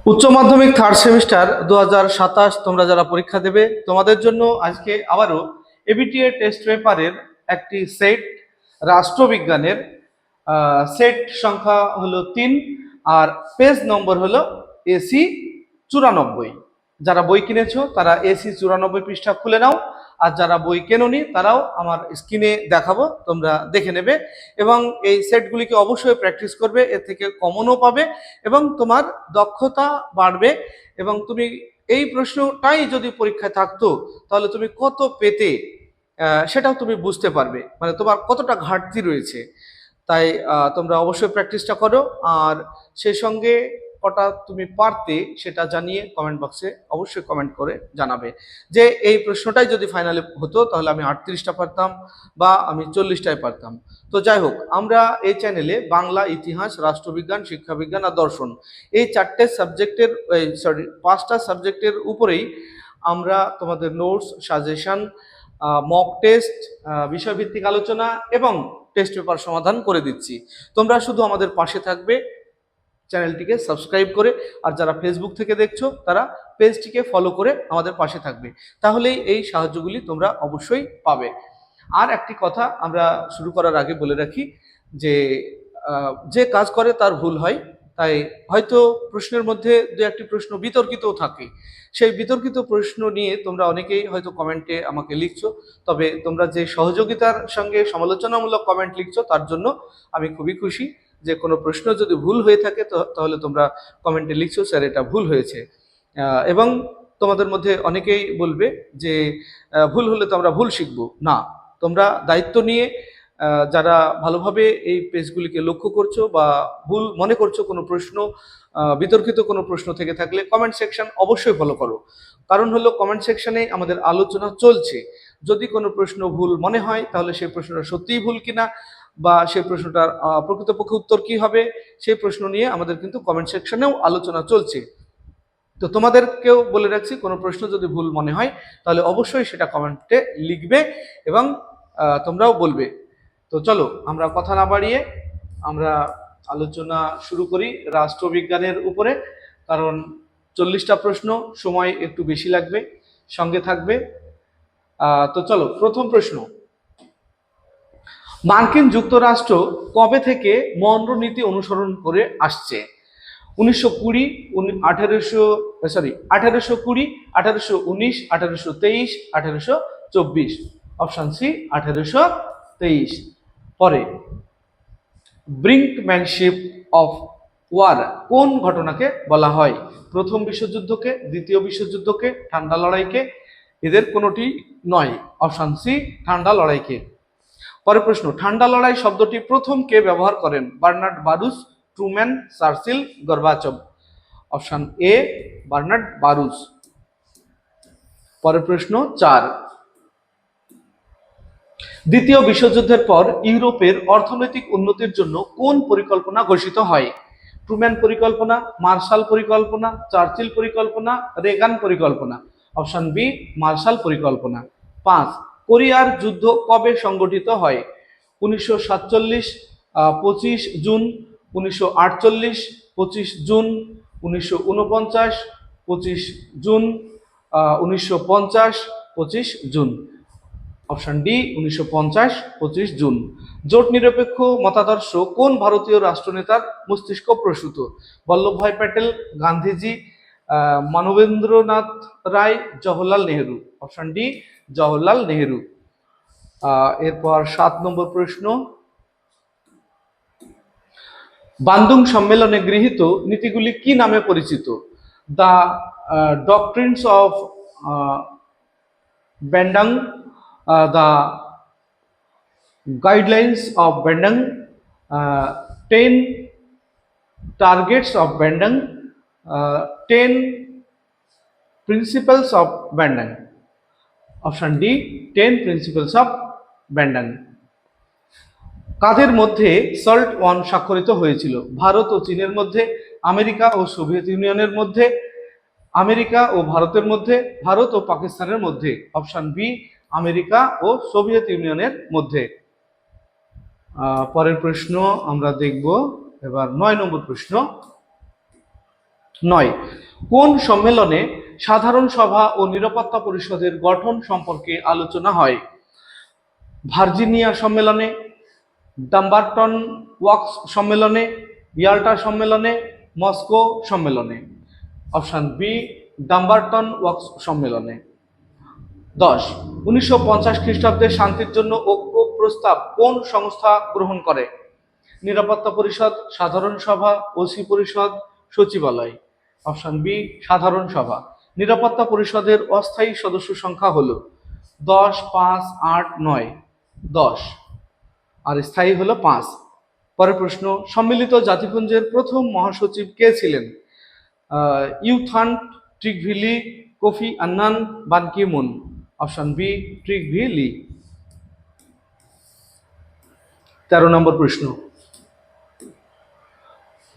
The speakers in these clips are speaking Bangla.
উচ্চ মাধ্যমিক থার্ড সেমিস্টার 2027 তোমরা যারা পরীক্ষা দেবে তোমাদের জন্য আজকে আবারও এবিটিএ টেস্ট পেপারের একটি সেট রাষ্ট্রবিজ্ঞানের সেট সংখ্যা হলো 3 আর পেজ নম্বর হলো এসি 94। যারা বই কিনেছো তারা এসি 94 পৃষ্ঠা খুলে নাও, আর যারা বই কেননি তারাও আমার স্ক্রিনে দেখাবো, তোমরা দেখে নেবে এবং এই সেটগুলিকে অবশ্যই প্র্যাকটিস করবে, এর থেকে কমনও পাবে এবং তোমার দক্ষতা বাড়বে। এবং তুমি এই প্রশ্নটাই যদি পরীক্ষায় থাকতো তাহলে তুমি কত পেতে সেটাও তুমি বুঝতে পারবে, মানে তোমার কতটা ঘাটতি রয়েছে। তাই তোমরা অবশ্যই প্র্যাকটিসটা করো, আর সেই সঙ্গে কটা তুমি পারতে সেটা জানিয়ে কমেন্ট বক্সে অবশ্যই কমেন্ট করে জানাবে যে এই প্রশ্নটাই যদি ফাইনালে হতো তাহলে আমি 38টা পারতাম বা আমি 40টায় পারতাম। তো যাই হোক, আমরা এই চ্যানেলে বাংলা, ইতিহাস, রাষ্ট্রবিজ্ঞান, শিক্ষাবিজ্ঞান আর দর্শন এই 4টে সাবজেক্টের সরি 5টা সাবজেক্টের উপরেই আমরা তোমাদের নোটস, সাজেশন, মক টেস্ট, বিষয়ভিত্তিক আলোচনা এবং টেস্ট পেপার সমাধান করে দিচ্ছি। তোমরা শুধু আমাদের পাশে থাকবে চ্যানেলটিকে সাবস্ক্রাইব করে, আর যারা ফেসবুক থেকে দেখছো তারা পেজটিকে ফলো করে আমাদের পাশে থাকবে, তাহলেই এই সাহায্যগুলি তোমরা অবশ্যই পাবে। আর একটি কথা আমরা শুরু করার আগে বলে রাখি যে যে কাজ করে তার ভুল হয়, তাই হয়তো প্রশ্নের মধ্যে দু একটি প্রশ্ন বিতর্কিতও থাকে। সেই বিতর্কিত প্রশ্ন নিয়ে তোমরা অনেকেই হয়তো কমেন্টে আমাকে লিখছো, তবে তোমরা যে সহযোগিতার সঙ্গে সমালোচনামূলক কমেন্ট লিখছো তার জন্য আমি খুবই খুশি। যে কোনো প্রশ্ন যদি ভুল হয়ে থাকে তাহলে তোমরা কমেন্টে লিখছো স্যার এটা ভুল হয়েছে, এবং তোমাদের মধ্যে অনেকেই বলবে যে ভুল হলে তো আমরা ভুল শিখবো না। তোমরা দায়িত্ব নিয়ে যারা ভালোভাবে এই পেজগুলিকে লক্ষ্য করছো বা ভুল মনে করছো কোনো প্রশ্ন, বিতর্কিত কোনো প্রশ্ন থেকে থাকলে কমেন্ট সেকশন অবশ্যই ফলো করো। কারণ হলো কমেন্ট সেকশনে আমাদের আলোচনা চলছে, যদি কোনো প্রশ্ন ভুল মনে হয় তাহলে সেই প্রশ্নটা সত্যিই ভুল কিনা বা সেই প্রশ্নটার প্রকৃতপক্ষে উত্তর কি হবে সেই প্রশ্ন নিয়ে আমাদের কিন্তু কমেন্ট সেকশনেও আলোচনা চলছে। তো তোমাদেরকেও বলে রাখছি, কোনো প্রশ্ন যদি ভুল মনে হয় তাহলে অবশ্যই সেটা কমেন্টে লিখবে এবং তোমরাও বলবে। তো চলো আমরা কথা না বাড়িয়ে আমরা আলোচনা শুরু করি রাষ্ট্রবিজ্ঞানের উপরে, কারণ 40টা প্রশ্ন, সময় একটু বেশি লাগবে, সঙ্গে থাকবে। তো চলো প্রথম প্রশ্ন, মার্কিন যুক্তরাষ্ট্র কবে থেকে মনরো নীতি অনুসরণ করে আসছে? 1920, 1820, 1819, 1823, 1824। Option C 1823। পরে ব্রিঙ্কম্যানশিপ অফ ওয়ার কোন ঘটনাকে বলা হয়? প্রথম বিশ্বযুদ্ধকে, দ্বিতীয় বিশ্বযুদ্ধকে, ঠান্ডা লড়াইকে? এদের কোনোটি নয়। অপশন সি ঠান্ডা লড়াইকে। পরের প্রশ্ন, ঠান্ডা লড়াই শব্দটি প্রথম কে ব্যবহার করেন? Bernard Baruch, Truman, Churchill, Gorbachev? Option A Bernard Baruch. পরের প্রশ্ন 4, দ্বিতীয় বিশ্বযুদ্ধের পর ইউরোপের অর্থনৈতিক উন্নতির জন্য কোন পরিকল্পনা ঘোষিত হয়? ট্রুম্যান পরিকল্পনা, মার্শাল পরিকল্পনা, চার্চিল পরিকল্পনা, রেগান পরিকল্পনা? অপশন বি মার্শাল পরিকল্পনা। 5, কোরিয়ার যুদ্ধ কবে সংগঠিত হয়? 1947, 25 June, 1948, 25 June, 1949, 25 June, 1950, 25 June? Option D 1950, 25 June. জোট নিরপেক্ষ মতাদর্শ কোন ভারতীয় রাষ্ট্রনেতার মস্তিষ্ক প্রসূত? বল্লভভাই প্যাটেল, গান্ধীজি, মানবেন্দ্রনাথ রায়, জওহরলাল নেহেরু? Option D Jawaharlal Nehru. এরপর 7 নম্বর প্রশ্ন, বান্দুং সম্মেলনে গৃহীত নীতিগুলি কি নামে পরিচিত? The doctrines of Bandung, the guidelines of Bandung, 10 targets of Bandung, 10 principles of Bandung? Option D 10 principles of Bandung। কাদের মধ্যে সল্ট ওয়ান স্বাক্ষরিত হয়েছিল? ভারত ও চীনের মধ্যে, আমেরিকা ও সোভিয়েত ইউনিয়নের মধ্যে, আমেরিকা ও ভারতের মধ্যে, ভারত ও পাকিস্তানের মধ্যে? অপশন বি আমেরিকা ও সোভিয়েত ইউনিয়নের মধ্যে। পরের প্রশ্ন আমরা দেখব এবার 9 নম্বর প্রশ্ন, 9, কোন সম্মেলনে সাধারণ সভা ও নিরাপত্তা পরিষদের গঠন সম্পর্কে আলোচনা হয়? ভার্জিনিয়া সম্মেলনে, ডাম্বারটন ওয়ার্কস সম্মেলনে, ইয়াল্টা সম্মেলনে, মস্কো সম্মেলনে। অপশন বি, ডাম্বারটন ওয়ার্কস সম্মেলনে। 10, 1950 খ্রিস্টাব্দে শান্তির জন্য ঐক্য প্রস্তাব কোন সংস্থা গ্রহণ করে? নিরাপত্তা পরিষদ, সাধারণ সভা, ওসি পরিষদ, সচিবালয়। অপশন বি, সাধারণ সভা। নিরাপত্তা পরিষদের অস্থায়ী সদস্য সংখ্যা হলো 10, 5, 8, 9। 10 আর স্থায়ী হলো 5। পরের প্রশ্ন, সম্মিলিত জাতিপুঞ্জের প্রথম মহাসচিব কে ছিলেন? ইউথান ট্রিগভিলি, Kofi Annan, Ban Ki Moon. Option B, Trygve Lie. 13 নম্বর প্রশ্ন,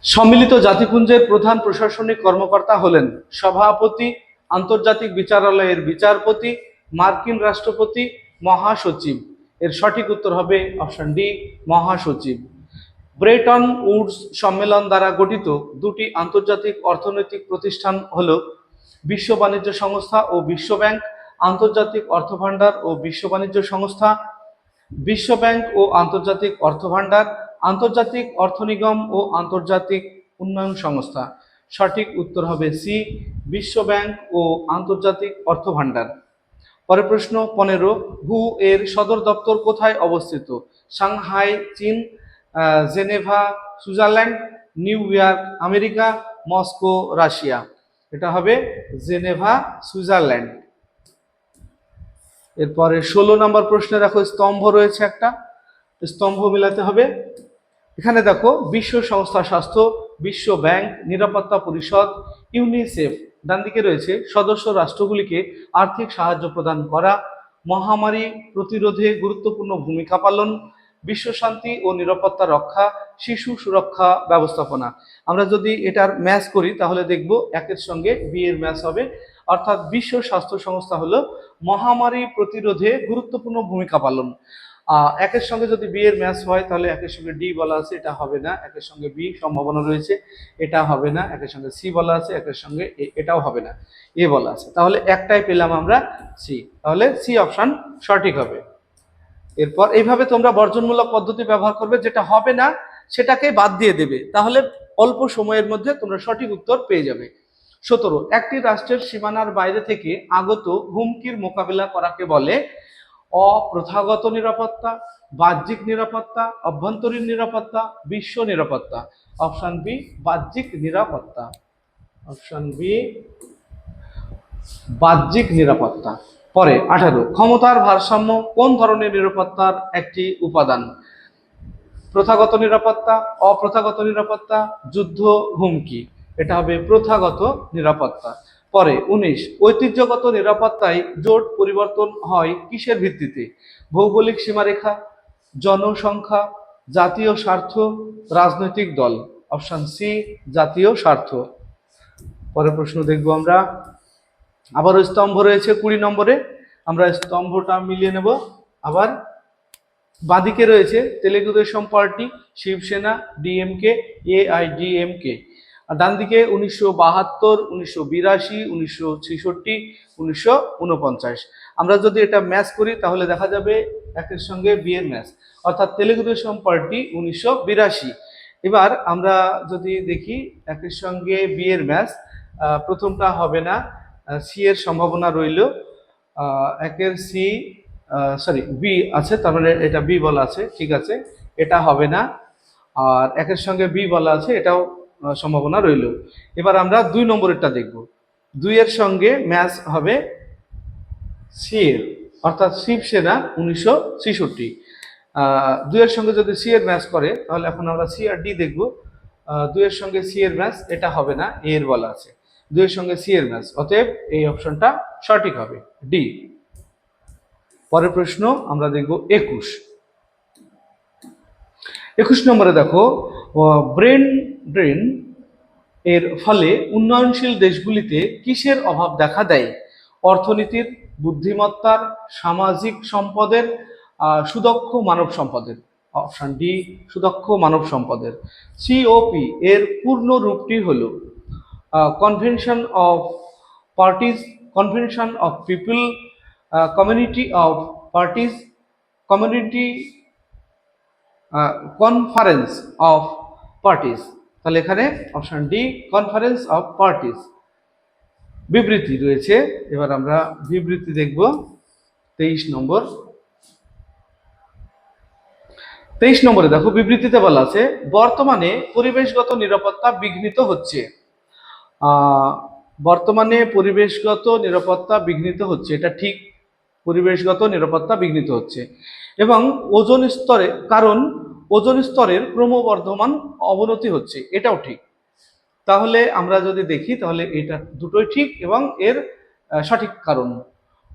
সম্মিলিত জাতিপুঞ্জের প্রধান প্রশাসনিক কর্মকর্তা হলেন সভাপতি, আন্তর্জাতিক বিচারালয়ের বিচারপতি, মার্কিন রাষ্ট্রপতি, মহাসচিব। এর সঠিক উত্তর হবে অপশন ডি, মহাসচিব। ব্রেটন উডস সম্মেলন দ্বারা গঠিত দুটি আন্তর্জাতিক অর্থনৈতিক প্রতিষ্ঠান হল বিশ্ব বাণিজ্য সংস্থা ও বিশ্ব ব্যাংক, আন্তর্জাতিক অর্থভান্ডার ও বিশ্ব বাণিজ্য সংস্থা, বিশ্ব ব্যাংক ও আন্তর্জাতিক অর্থভান্ডার, আন্তর্জাতিক অর্থ নিগম ও আন্তর্জাতিক উন্নয়ন সংস্থা। সঠিক উত্তর হবে সি, বিশ্ব ব্যাংক ও আন্তর্জাতিক অর্থভান্ডার। পরের প্রশ্ন 15, হু এর সদর দপ্তর কোথায় অবস্থিত? সাংহাই চীন, Geneva Switzerland, new York America, Moscow Russia. এটা হবে জেনেভা সুইজারল্যান্ড। এরপরে 16 নম্বর প্রশ্নে দেখো স্তম্ভ রয়েছে একটা, স্তম্ভ মিলাতে হবে। এখানে দেখো বিশ্ব সংস্থা স্বাস্থ্য, বিশ্ব ব্যাংক, নিরাপত্তা পরিষদ, ইউনিসেফ। ডান দিকে রয়েছে সদস্য রাষ্ট্রগুলিকে আর্থিক সাহায্য প্রদান করা, মহামারী প্রতিরোধে গুরুত্বপূর্ণ ভূমিকা পালন, বিশ্ব শান্তি ও নিরাপত্তা রক্ষা, শিশু সুরক্ষা ব্যবস্থাপনা। আমরা যদি এটার ম্যাচ করি তাহলে দেখব একের সঙ্গে বি এর ম্যাচ হবে, অর্থাৎ বিশ্ব স্বাস্থ্য সংস্থা হলো মহামারী প্রতিরোধে গুরুত্বপূর্ণ ভূমিকা পালন। একের সঙ্গে যদি বি এর ম্যাচ হয় তাহলে একের সঙ্গে ডি বলা আছে, এটা হবে না। একের সঙ্গে বি সম্ভাবনা রয়েছে, এটা হবে না। একের সঙ্গে সি বলা আছে, একের সঙ্গে এটাও হবে না, এ বলা আছে। তাহলে একটাই পেলাম আমরা সি, তাহলে সি অপশন সঠিক হবে। এরপর এইভাবে তোমরা বর্জনমূলক পদ্ধতি ব্যবহার করবে, যেটা হবে না সেটাকে বাদ দিয়ে দেবে, তাহলে অল্প সময়ের মধ্যে তোমরা সঠিক উত্তর পেয়ে যাবে। 17, একটি রাষ্ট্রের সীমানার বাইরে থেকে আগত হুমকির মোকাবিলা করাকে বলে অপ্রথাগত নিরাপত্তা, বাহ্যিক নিরাপত্তা, অভ্যন্তরীণ নিরাপত্তা, বিশ্ব নিরাপত্তা। অপশন বি, বাহ্যিক নিরাপত্তা। অপশন বি, বাহ্যিক নিরাপত্তা। পরে 18, ক্ষমতার ভারসাম্য কোন ধরনের নিরাপত্তার একটি উপাদান? প্রথাগত নিরাপত্তা, অপ্রথাগত নিরাপত্তা, যুদ্ধ, হুমকি। এটা হবে প্রথাগত নিরাপত্তা। পরে 19, ঐতিহ্যগত নিরাপত্তায় জোট পরিবর্তন হয় কিসের ভিত্তিতে? ভৌগোলিক সীমারেখা, জনসংখ্যা, জাতীয় স্বার্থ, রাজনৈতিক দল। অপশন সি, জাতীয় স্বার্থ। পরের প্রশ্ন দেখব আমরা, আবারও স্তম্ভ রয়েছে 20 নম্বরে, আমরা স্তম্ভটা মিলিয়ে নেব। আবার বাঁদিকে রয়েছে তেলেগু দেশম পার্টি, শিবসেনা, ডিএমকে, এআইডিএমকে। আর ডান দিকে 1972, 1982, 1966, 1949। আমরা যদি এটা ম্যাচ করি তাহলে দেখা যাবে একের সঙ্গে বি এর ম্যাচ, অর্থাৎ তেলেগু দেশম পার্টি 1982। এবার আমরা যদি দেখি একের সঙ্গে বি এর ম্যাচ, প্রথমটা হবে না, সি এর সম্ভাবনা রইল। একের সি, সরি বি আছে, তার মানে এটা বি বলা আছে, ঠিক আছে, এটা হবে না। আর একের সঙ্গে বি বলা আছে, এটাও সম্ভাবনা রইল। এবার আমরা 2 নম্বরেরটা দেখব। 2 এর সঙ্গে ম্যাচ হবে সি এর, অর্থাৎ শিবসেনা 1966। 2 এর সঙ্গে যদি সি এর ম্যাচ করে তাহলে এখন আমরা সি আর ডি দেখব। 2 এর সঙ্গে সি এর ম্যাচ, এটা হবে না, এ এর বলা আছে। 2 এর সঙ্গে সি এর ম্যাচ, অতএব এই অপশনটা সঠিক হবে, ডি। পরের প্রশ্ন আমরা দেখব 21 নম্বরে দেখো, ব্রেন ড্রেন এর ফলে উন্নয়নশীল দেশগুলিতে কিসের অভাব দেখা দেয়? অর্থনীতির, বুদ্ধিমত্তার, সামাজিক সম্পদের, সুদক্ষ মানব সম্পদের। অপশন ডি, সুদক্ষ মানব সম্পদের। সিওপি এর পূর্ণ রূপটি হলো convention of parties, convention of people, community of parties, community conference of parties. তাহলে এখানে option D conference of parties. বিবৃতি রয়েছে, এবার আমরা বিবৃতি দেখব 23 নম্বর। 23 নম্বরে দেখো বিবৃতিতে বলা আছে বর্তমানে পরিবেশগত নিরাপত্তা বিঘ্নিত হচ্ছে। বর্তমানে পরিবেশগত নিরাপত্তা বিঘ্নিত হচ্ছে, এটা ঠিক, পরিবেশগত নিরাপত্তা বিঘ্নিত হচ্ছে এবং ওজোন স্তরে, কারণ ওজোন স্তরের ক্রমবর্ধমান অবনতি হচ্ছে, এটাও ঠিক। তাহলে আমরা যদি দেখি তাহলে এটা দুটোই ঠিক এবং এর সঠিক কারণ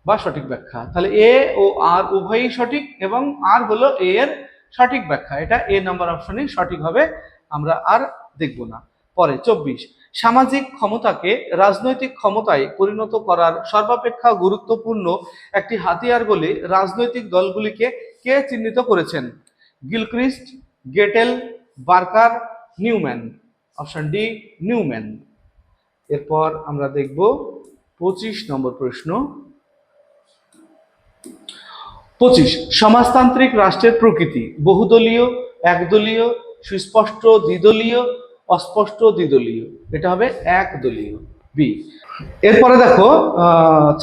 বা সঠিক ব্যাখ্যা। তাহলে এ ও আর উভয়ই সঠিক এবং আর হলো এ এর সঠিক ব্যাখ্যা, এটা এ নাম্বার অপশনই সঠিক হবে, আমরা আর দেখব না। পরে 24 সামাজিক ক্ষমতাকে রাজনৈতিক ক্ষমতায় পরিণত করার সর্বাপেক্ষা গুরুত্বপূর্ণ একটি হাতিয়ার বলে রাজনৈতিক দলগুলিকে কে চিহ্নিত করেছেন? Gilchrist, Gettell, Barker, Neumann. Option D Neumann. এরপর আমরা দেখব 25 নম্বর প্রশ্ন। 25 সমাজতান্ত্রিক রাষ্ট্রের প্রকৃতি বহুদলীয়, একদলীয়, সুস্পষ্ট দ্বিদলীয়, অস্পষ্ট দ্বিদলীয়। এটা হবে একদলীয়, বি। এরপরে দেখো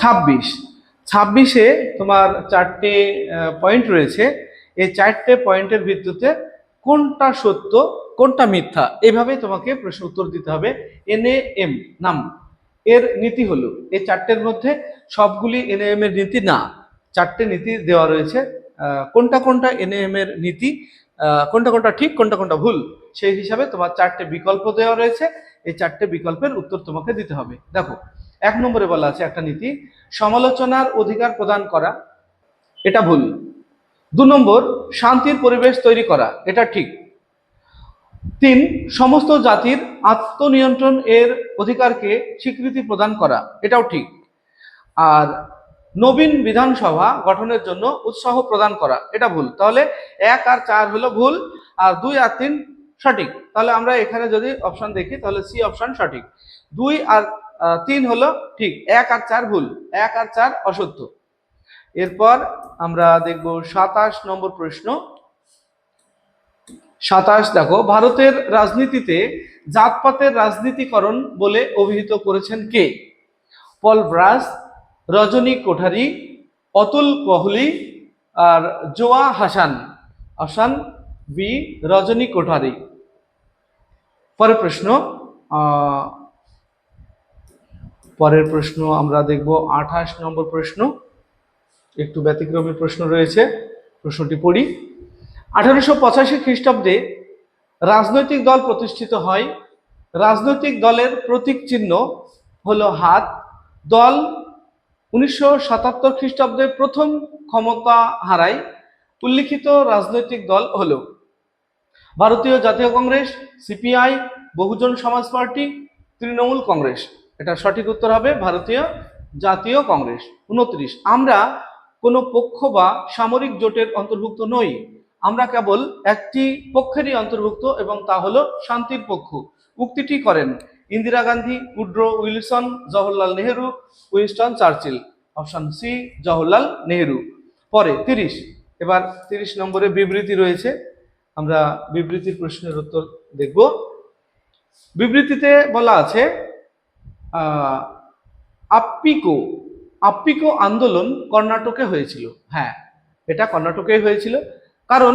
26 তোমার 4টে পয়েন্ট রয়েছে, এই 4টে পয়েন্টের ভিত্তিতে কোনটা সত্য কোনটা মিথ্যা এভাবে তোমাকে প্রশ্ন উত্তর দিতে হবে। এনএএম নাম এর নীতি হলো, এই 4টের মধ্যে সবগুলি এনএএম এর নীতি না, 4টে নীতি দেওয়া রয়েছে, কোনটা কোনটা এনএএম এর নীতি, কোনটা কোনটা ঠিক কোনটা কোনটা ভুল, সেই হিসাবে তোমার 4টে বিকল্প দেওয়া রয়েছে, এই 4টে বিকল্পের উত্তর তোমাকে দিতে হবে। দেখো 1 নম্বরে বলা আছে একটা নীতি সমালোচনার অধিকার প্রদান করা, এটা ভুল। 2 নম্বর শান্তির পরিবেশ তৈরি করা, এটা ঠিক। 3 সমস্ত জাতির আত্মনিয়ন্ত্রণ এর অধিকারকে স্বীকৃতি প্রদান করা, এটাও ঠিক। আর নবীন বিধানসভা গঠনের জন্য উৎসাহ প্রদান করা, এটা ভুল। তাহলে 1 আর 4 হলো ভুল আর 2 আর 3 সঠিক। তাহলে আমরা এখানে যদি অপশন দেখি তাহলে সি অপশন সঠিক, 2 আর 3 হলো ঠিক, 1 আর 4 ভুল, 1 আর 4 অসত্য। এরপর আমরা দেখব 27 নম্বর প্রশ্ন। 27 দেখো ভারতের রাজনীতিতে জাতপাতের রাজনীতিকরণ বলে অভিহিত করেছেন কে? পল ব্রাস, রজনী কোঠারি, অতুল কোহলি আর জোয়া হাসান। অপশন বি রজনী কোঠারি। পরের প্রশ্ন আমরা দেখব 28 নম্বর প্রশ্ন, একটু ব্যতিক্রমী প্রশ্ন রয়েছে, প্রশ্নটি পড়ি। 1885 খ্রিস্টাব্দে রাজনৈতিক দল প্রতিষ্ঠিত হয়, রাজনৈতিক দলের প্রতীক চিহ্ন হলো হাত। দল 1977 খ্রিস্টাব্দে প্রথম ক্ষমতা হারায়, উল্লিখিত রাজনৈতিক দল হলো ভারতীয় জাতীয় কংগ্রেস, সিপিআই, বহুজন সমাজ পার্টি, তৃণমূল কংগ্রেস। এটা সঠিক উত্তর হবে ভারতীয় জাতীয় কংগ্রেস। 29 আমরা কোনো পক্ষ বা সামরিক জোটের অন্তর্ভুক্ত নই, আমরা কেবল একটি পক্ষেরই অন্তর্ভুক্ত এবং তা হলো শান্তির পক্ষ। উক্তিটি করেন Indira Gandhi, Woodrow Wilson, Jawaharlal Nehru, Winston Churchill. Option C Jawaharlal Nehru. পরে 30 এবার 30 নম্বরে বিবৃতি রয়েছে, আমরা বিবৃতির প্রশ্নের উত্তর দেখব। বিবৃতিতে বলা আছে আপ্পিকো আন্দোলন কর্ণাটকে হয়েছিল। হ্যাঁ, এটা কর্ণাটকে হয়েছিল, কারণ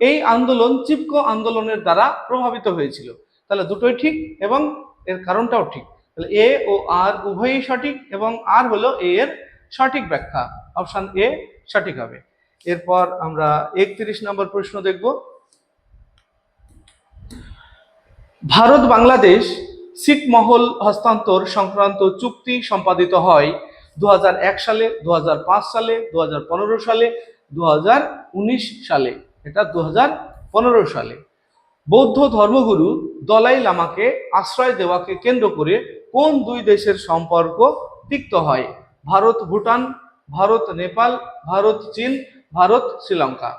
এই আন্দোলন চিপকো আন্দোলনের দ্বারা প্রভাবিত হয়েছিল। তাহলে দুটোই ঠিক এবং এর কারণটাও ঠিক। তাহলে এ ও আর উভয়ই সঠিক এবং আর হলো এ এর সঠিক ব্যাখ্যা, অপশন এ সঠিক হবে। এরপর আমরা 31 নম্বর প্রশ্ন দেখব। ভারত বাংলাদেশ ছিটমহল হস্তান্তর সংক্রান্ত চুক্তি সম্পাদিত হয় 2001 সালে, 2005 সালে, 2015 সালে, 2019 সালে। এটা 2015 সালে। বৌদ্ধ ধর্মগুরু দলাই লামাকে আশ্রয় দেওয়াকে কেন্দ্র করে কোন দুই দেশের সম্পর্ক তিক্ত হয়? ভারত ভুটান, ভারত নেপাল, ভারত চীন, ভারত শ্রীলঙ্কা।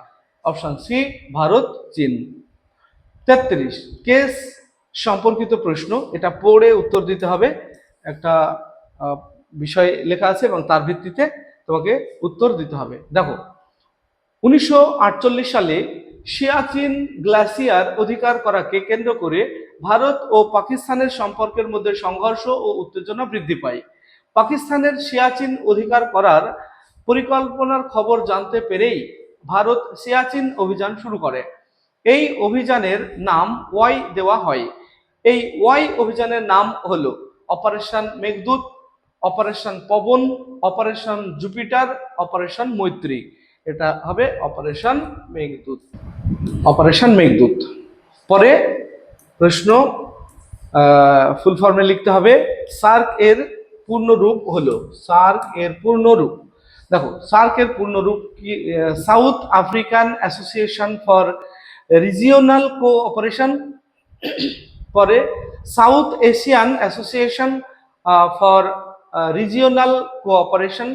অপশন সি ভারত চীন। 33 কেস সম্পর্কিত প্রশ্ন, এটা পড়ে উত্তর দিতে হবে। একটা বিষয় লেখা আছে এবং তার ভিত্তিতে তোমাকে উত্তর দিতে হবে। দেখো, 1948 সালে সিয়াচিন গ্লাসিয়ার অধিকার করাকে কেন্দ্র করে ভারত ও পাকিস্তানের সম্পর্কের মধ্যে সংঘর্ষ ও উত্তেজনা বৃদ্ধি পায়। পাকিস্তানের সিয়াচিন অধিকার করার পরিকল্পনার খবর জানতে পেরেই ভারত সিয়াচিন অভিযান শুরু করে। এই অভিযানের নাম ওয়াই দেওয়া হয়। এই ওয়াই অভিযানের নাম হলো operation Meghdoot, operation Pawan, operation Jupiter, operation Maitri. এটা হবে অপারেশন মেঘদূত। অপারেশন মেঘদূত। পরে প্রশ্ন ফুল ফর্মে লিখতে হবে। সার্ক এর পূর্ণরূপ হলো, সার্ক এর পূর্ণরূপ দেখো, সার্ক এর পূর্ণরূপ কি? South African Association for Regional Cooperation. পরে South Asian Association for Regional Cooperation,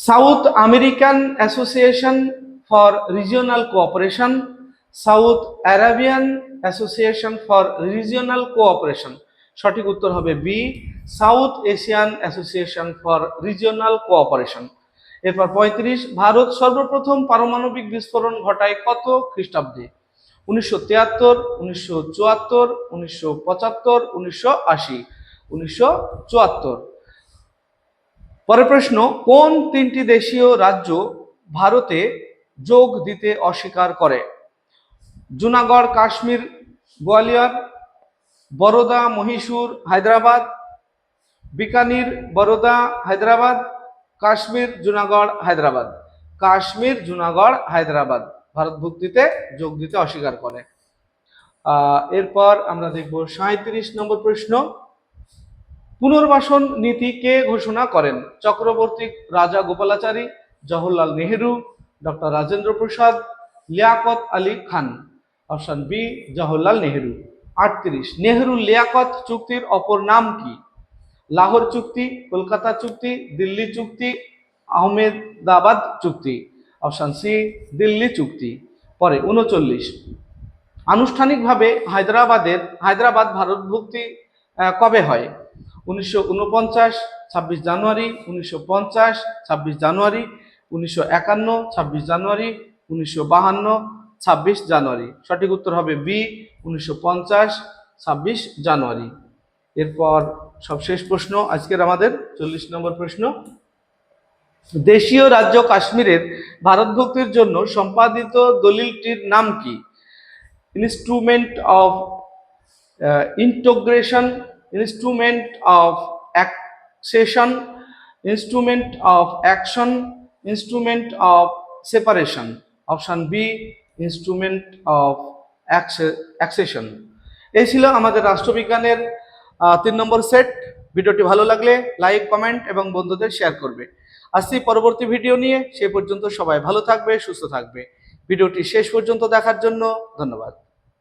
South American Association for Regional Cooperation, South Arabian Association for Regional Cooperation. সঠিক উত্তর হবে B, South Asian Association for Regional Cooperation. এরপর 35, ভারত সর্বপ্রথম পারমাণবিক বিস্ফোরণ ঘটায় কত খ্রিস্টাব্দে? 1973, 1974, 1975, 1980। 1974। পরের প্রশ্ন, কোন তিনটি দেশীয় রাজ্য ভারতে যোগ দিতে অস্বীকার করে? জুনাগড়, কাশ্মীর, গোয়ালিয়র, বরোদা, মহীশূর, হায়দ্রাবাদ, বিকানির, বরোদা, হায়দ্রাবাদ, কাশ্মীর, জুনাগড়, হায়দ্রাবাদ। কাশ্মীর, জুনাগড়, হায়দ্রাবাদ ভারত ভুক্তিতে যোগ দিতে অস্বীকার করে। এরপর আমরা দেখব 37 নম্বর প্রশ্ন, পুনর্বাসন নীতি কে ঘোষণা করেন? Chakravarti Rajagopalachari, Jawaharlal Nehru, doctor Rajendra Prasad, Liaquat Ali Khan. Option B, Jawaharlal Nehru. 38, Nehru Liaquat চুক্তির অপর নাম কি? লাহোর চুক্তি, কলকাতা চুক্তি, দিল্লি চুক্তি, আহমেদাবাদ চুক্তি। অপশন সি, দিল্লি চুক্তি। পরে 39, আনুষ্ঠানিকভাবে হায়দ্রাবাদ ভারতভুক্তি কবে হয়? 1949, 26 জানুয়ারি, 1950, 26 জানুয়ারি, 1951, 26 জানুয়ারি, 1952, 26 জানুয়ারি। সঠিক উত্তর হবে বি, 1950, 26 জানুয়ারি। এরপর সবশেষ প্রশ্ন আজকের আমাদের 40 নম্বর প্রশ্ন, দেশীয় রাজ্য কাশ্মীরের ভারতভুক্তির জন্য সম্পাদিত দলিলটির নাম কি? Instrument of integration, instrument of accession, instrument of action, instrument of separation. Option B, instrument of accession. এই ছিল আমাদের রাষ্ট্রবিজ্ঞানের 3 নম্বর সেট। ভিডিওটি ভালো লাগলে লাইক, কমেন্ট এবং বন্ধুদের শেয়ার করবে। আসছি পরবর্তী ভিডিও নিয়ে, সেই পর্যন্ত সবাই ভালো থাকবে, সুস্থ থাকবে। ভিডিওটি শেষ পর্যন্ত দেখার জন্য ধন্যবাদ।